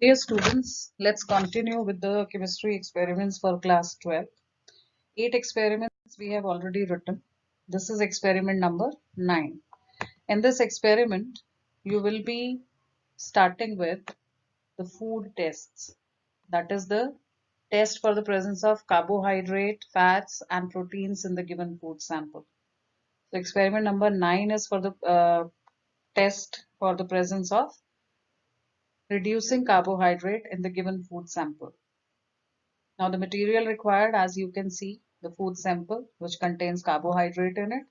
Dear students, let's continue with the chemistry experiments for class 12. 8 experiments we have already written. This is experiment number 9. In this experiment, you will be starting with the food tests. That is the test for the presence of carbohydrate, fats and proteins in the given food sample. So experiment number 9 is for the test for the presence of reducing carbohydrate in the given food sample. Now the material required, as you can see, the food sample which contains carbohydrate in it.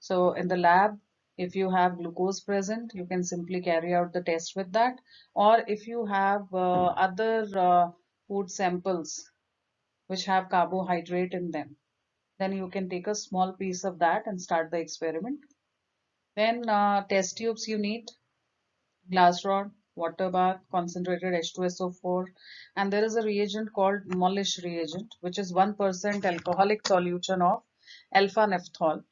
So in the lab, if you have glucose present, you can simply carry out the test with that. Or if you have other food samples which have carbohydrate in them, then you can take a small piece of that and start the experiment. Then test tubes you need, glass rod, water bath, concentrated H2SO4, and there is a reagent called Molish reagent, which is 1% alcoholic solution of alpha naphthol.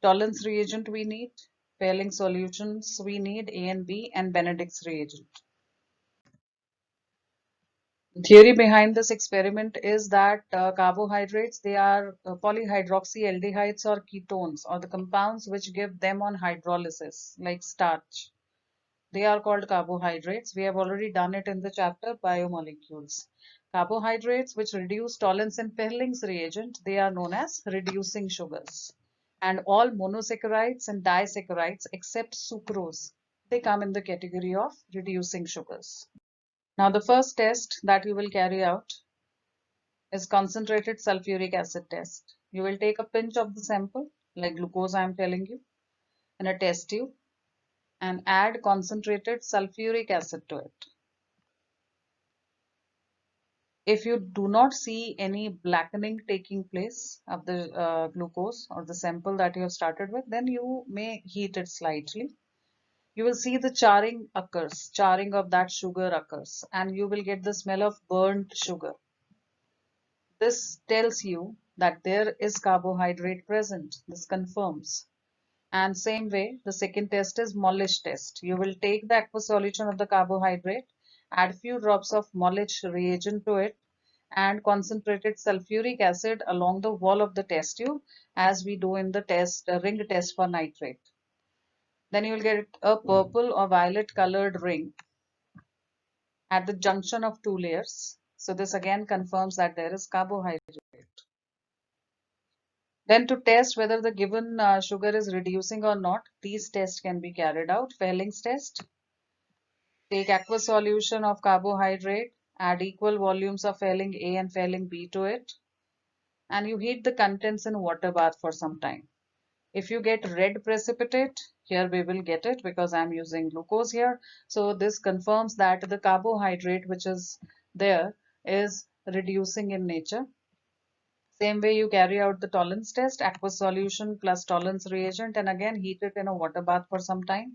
Tollens reagent we need, failing solutions we need A and B, and Benedict's reagent. The theory behind this experiment is that carbohydrates, they are polyhydroxyaldehydes or ketones, or the compounds which give them on hydrolysis, like starch. They are called carbohydrates. We have already done it in the chapter biomolecules. Carbohydrates which reduce Tollens and Perling's reagent, they are known as reducing sugars. And all monosaccharides and disaccharides except sucrose, they come in the category of reducing sugars. Now the first test that you will carry out is concentrated sulfuric acid test. You will take a pinch of the sample, like glucose I am telling you, in a test tube, and add concentrated sulfuric acid to it. If you do not see any blackening taking place of the glucose or the sample that you have started with, then you may heat it slightly. You will see the charring occurs, charring of that sugar occurs, and you will get the smell of burnt sugar. This tells you that there is carbohydrate present. This confirms. And same way, the second test is Molish test. You will take the aqueous solution of the carbohydrate, add few drops of Molish reagent to it, and concentrated sulfuric acid along the wall of the test tube, as we do in the test ring test for nitrate. Then you will get a purple or violet colored ring at the junction of two layers. So this again confirms that there is carbohydrate. Then to test whether the given sugar is reducing or not, these tests can be carried out. Fehling's test. Take aqueous solution of carbohydrate, add equal volumes of Fehling A and Fehling B to it, and you heat the contents in water bath for some time. If you get red precipitate, here we will get it because I'm using glucose here. So this confirms that the carbohydrate which is there is reducing in nature. Same way you carry out the tolerance test, aqueous solution plus tolerance reagent, and again heat it in a water bath for some time.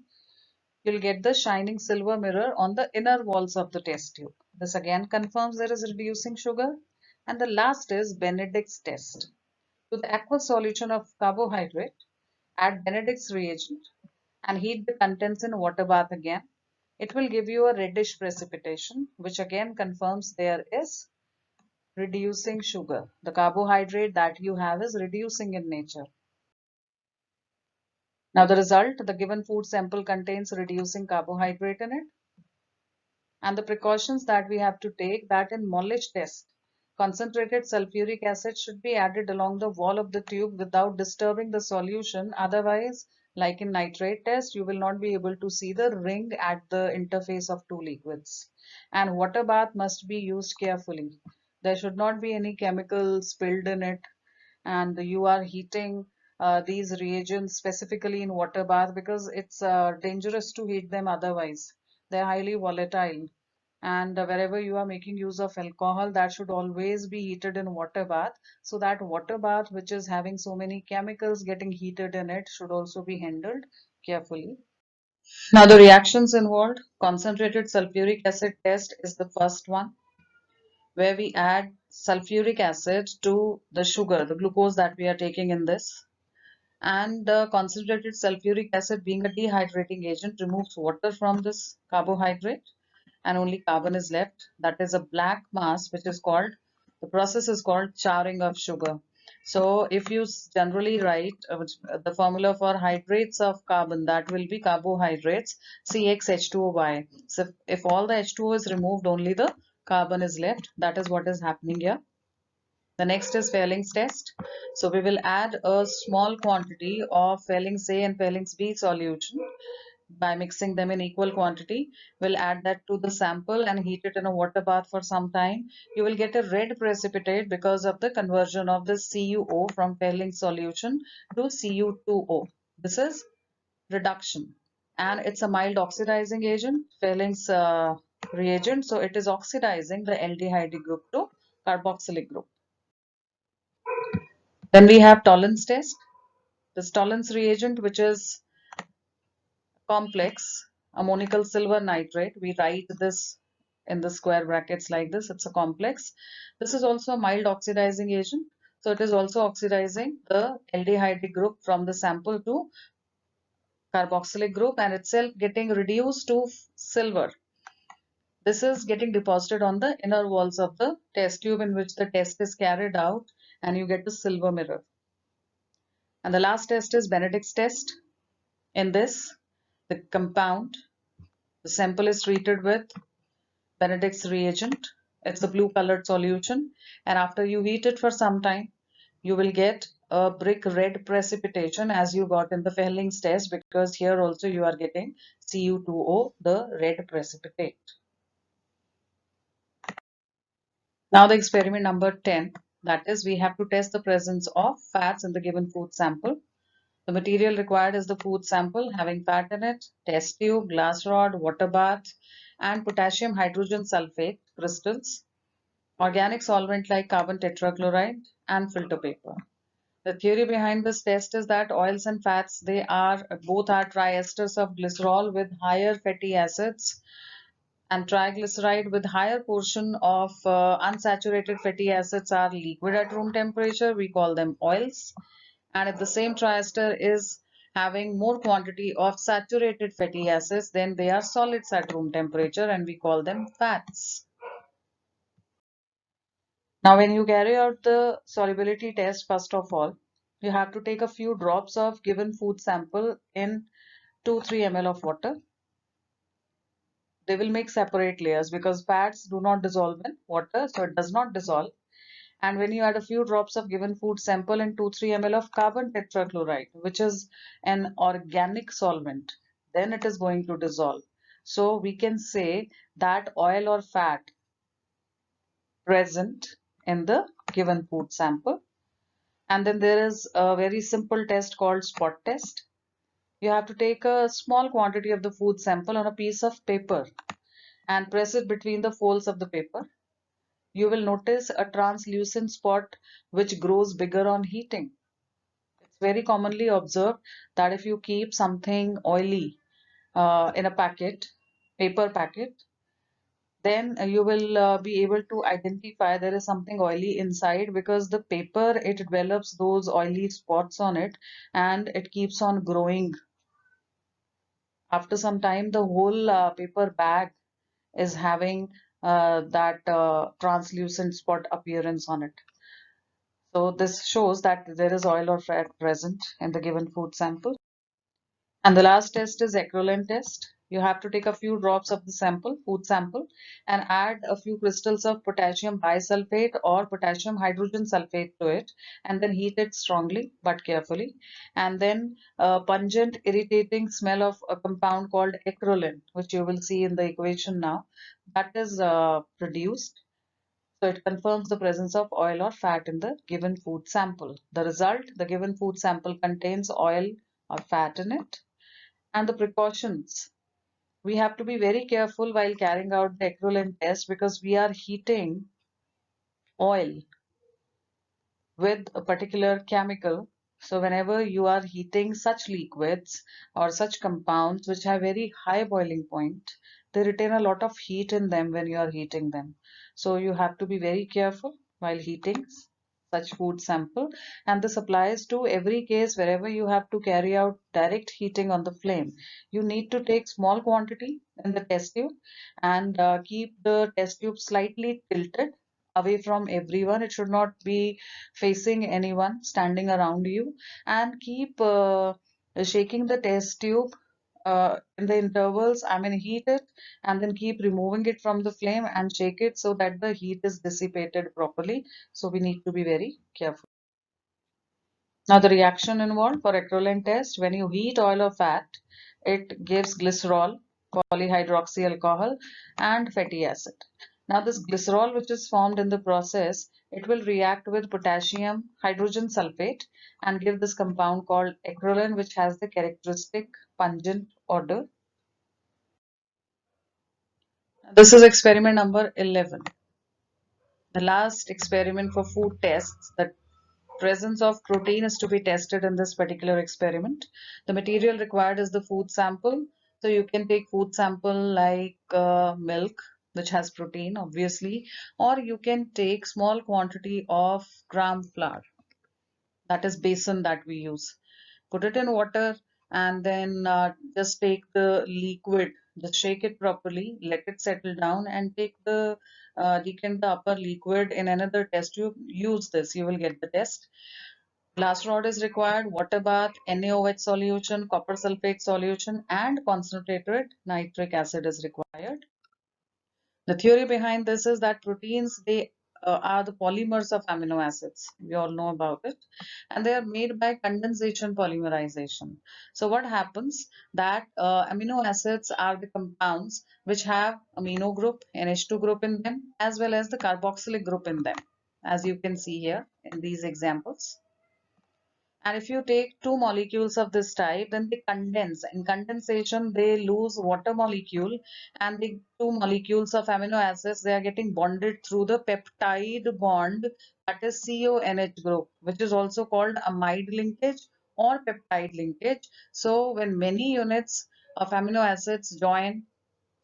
You'll get the shining silver mirror on the inner walls of the test tube. This again confirms there is reducing sugar. And the last is Benedict's test. To the aqueous solution of carbohydrate, add Benedict's reagent and heat the contents in water bath again. It will give you a reddish precipitation, which again confirms there is reducing sugar. The carbohydrate that you have is reducing in nature. Now the result, the given food sample contains reducing carbohydrate in it. And the precautions that we have to take, that in Molish test, concentrated sulfuric acid should be added along the wall of the tube without disturbing the solution. Otherwise, like in nitrate test, you will not be able to see the ring at the interface of two liquids. And water bath must be used carefully. There should not be any chemical spilled in it, and you are heating these reagents specifically in water bath because it's dangerous to heat them otherwise. They're highly volatile, and wherever you are making use of alcohol, that should always be heated in water bath, so that water bath which is having so many chemicals getting heated in it should also be handled carefully. Now the reactions involved, concentrated sulfuric acid test is the first one, where we add sulfuric acid to the sugar, the glucose that we are taking in this. And the concentrated sulfuric acid, being a dehydrating agent, removes water from this carbohydrate. and only carbon is left. That is a black mass, which is called, the process is called charring of sugar. So if you generally write the formula for hydrates of carbon, that will be carbohydrates, CxH2O. So if all the H2O is removed, only the carbon is left. That is what is happening here. The next is Fehling's test. So we will add a small quantity of Fehling's A and Fehling's B solution by mixing them in equal quantity. We'll add that to the sample and heat it in a water bath for some time. You will get a red precipitate because of the conversion of the CuO from Fehling's solution to Cu2O. This is reduction, and it's a mild oxidizing agent, Fehling's reagent. So it is oxidizing the aldehyde group to carboxylic group. Then we have Tollens test. This Tollens reagent, which is complex ammonical silver nitrate. We write this in the square brackets like this. It's a complex. This is also a mild oxidizing agent. So it is also oxidizing the aldehyde group from the sample to carboxylic group and itself getting reduced to silver. This is getting deposited on the inner walls of the test tube in which the test is carried out, and you get the silver mirror. And the last test is Benedict's test. In this, the compound, the sample is treated with Benedict's reagent. It's a blue colored solution, and after you heat it for some time, you will get a brick red precipitation as you got in the Fehling's test, because here also you are getting Cu2O, the red precipitate. Now the experiment number 10, that is, we have to test the presence of fats in the given food sample. The material required is the food sample having fat in it, test tube, glass rod, water bath, and potassium hydrogen sulfate crystals, organic solvent like carbon tetrachloride, and filter paper. The theory behind this test is that oils and fats, they are both are triesters of glycerol with higher fatty acids, and triglyceride with higher portion of unsaturated fatty acids are liquid at room temperature. We call them oils. And if the same triester is having more quantity of saturated fatty acids, then they are solids at room temperature and we call them fats. Now, when you carry out the solubility test, first of all, you have to take a few drops of given food sample in 2-3 ml of water. They will make separate layers because fats do not dissolve in water, so it does not dissolve. And when you add a few drops of given food sample in 2-3 ml of carbon tetrachloride, which is an organic solvent, then it is going to dissolve. So we can say that oil or fat present in the given food sample. And then there is a very simple test called spot test. You have to take a small quantity of the food sample on a piece of paper and press it between the folds of the paper. You will notice a translucent spot which grows bigger on heating. It's very commonly observed that if you keep something oily in a packet, paper packet, then you will be able to identify there is something oily inside, because the paper, it develops those oily spots on it and it keeps on growing. After some time, the whole paper bag is having that translucent spot appearance on it. So this shows that there is oil or fat present in the given food sample. And the last test is Ecrolen test. You have to take a few drops of the sample, food sample, and add a few crystals of potassium bisulfate or potassium hydrogen sulfate to it, and then heat it strongly but carefully. And then a pungent, irritating smell of a compound called Ecrolen, which you will see in the equation now, that is produced. So it confirms the presence of oil or fat in the given food sample. The result, the given food sample contains oil or fat in it. And the precautions. We have to be very careful while carrying out the Ecrolen test, because we are heating oil with a particular chemical. So whenever you are heating such liquids or such compounds which have very high boiling point, they retain a lot of heat in them when you are heating them. So you have to be very careful while heating. such food sample, and this applies to every case wherever you have to carry out direct heating on the flame. You need to take small quantity in the test tube and keep the test tube slightly tilted away from everyone. It should not be facing anyone standing around you, and keep shaking the test tube in the intervals. I mean, heat it and then keep removing it from the flame and shake it so that the heat is dissipated properly. So we need to be very careful. Now the reaction involved for ectrolant test: when you heat oil or fat, it gives glycerol, polyhydroxy alcohol, and fatty acid. Now this glycerol, which is formed in the process, it will react with potassium hydrogen sulfate and give this compound called ectrolan, which has the characteristic pungent odor. This is experiment number 11. The last experiment for food tests. The presence of protein is to be tested in this particular experiment. The material required is the food sample. So you can take food sample like milk, which has protein, obviously, or you can take small quantity of gram flour. That is besan that we use. Put it in water and then just take the liquid, just shake it properly, let it settle down, and take the decant the upper liquid in another test tube. Use this, you will get the test. Glass rod is required, water bath, NaOH solution, copper sulfate solution, and concentrated nitric acid is required. The theory behind this is that proteins, they are the polymers of amino acids. We all know about it. And they are made by condensation polymerization. So what happens that amino acids are the compounds which have amino group, NH2 group in them, as well as the carboxylic group in them, as you can see here in these examples. And if you take two molecules of this type, then they condense. In condensation, they lose water molecule, and the two molecules of amino acids, they are getting bonded through the peptide bond, that is CONH group, which is also called amide linkage or peptide linkage. So when many units of amino acids join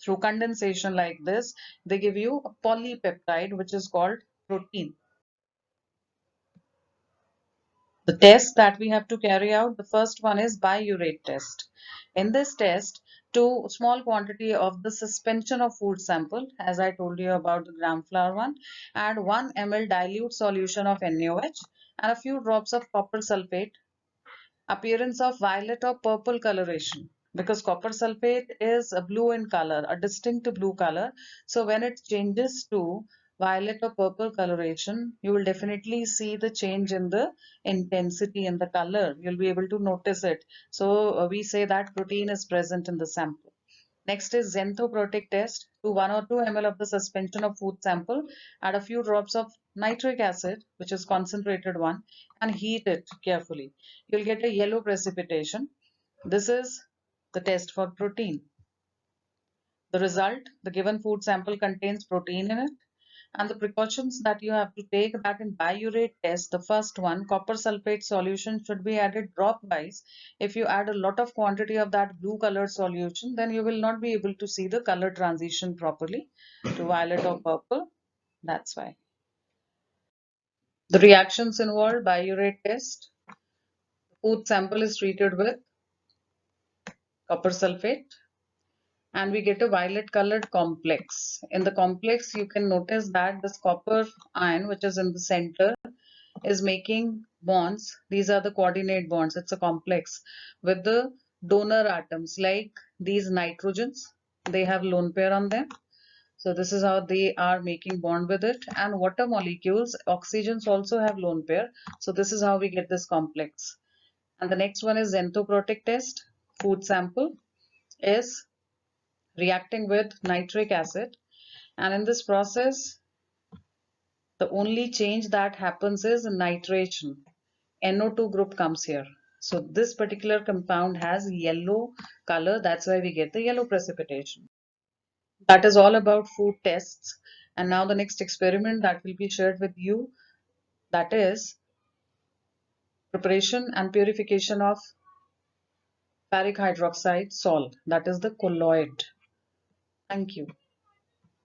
through condensation like this, they give you a polypeptide, which is called protein. The test that we have to carry out, the first one is biurate test. In this test, two small quantity of the suspension of food sample, as I told you about the gram flour one, and 1 ml dilute solution of NaOH and a few drops of copper sulfate. Appearance of violet or purple coloration, because copper sulfate is a blue in color, a distinct blue color. So when it changes to violet or purple coloration, you will definitely see the change in the intensity in the color. You'll be able to notice it. So we say that protein is present in the sample. Next is xanthoprotic test. To 1 or 2 ml of the suspension of food sample, add a few drops of nitric acid, which is concentrated one, and heat it carefully. You'll get a yellow precipitation. This is the test for protein. The result, the given food sample contains protein in it, and the precautions that you have to take, that in biurate test, the first one, copper sulfate solution should be added drop wise. If you add a lot of quantity of that blue colored solution, then you will not be able to see the color transition properly to violet or purple. That's why. The reactions involved: biurate test, food sample is treated with copper sulfate and we get a violet colored complex. In the complex, you can notice that this copper ion, which is in the center, is making bonds. These are the coordinate bonds. It's a complex with the donor atoms, like these nitrogens. They have lone pair on them. So this is how they are making bond with it. And water molecules, oxygens also have lone pair. So this is how we get this complex. And the next one is xanthoprotic test. Food sample is reacting with nitric acid, and in this process the only change that happens is nitration. NO2 group comes here. So this particular compound has yellow color, that's why we get the yellow precipitation. That is all about food tests. And now the next experiment that will be shared with you, that is preparation and purification of ferric hydroxide salt, that is the colloid. Thank you.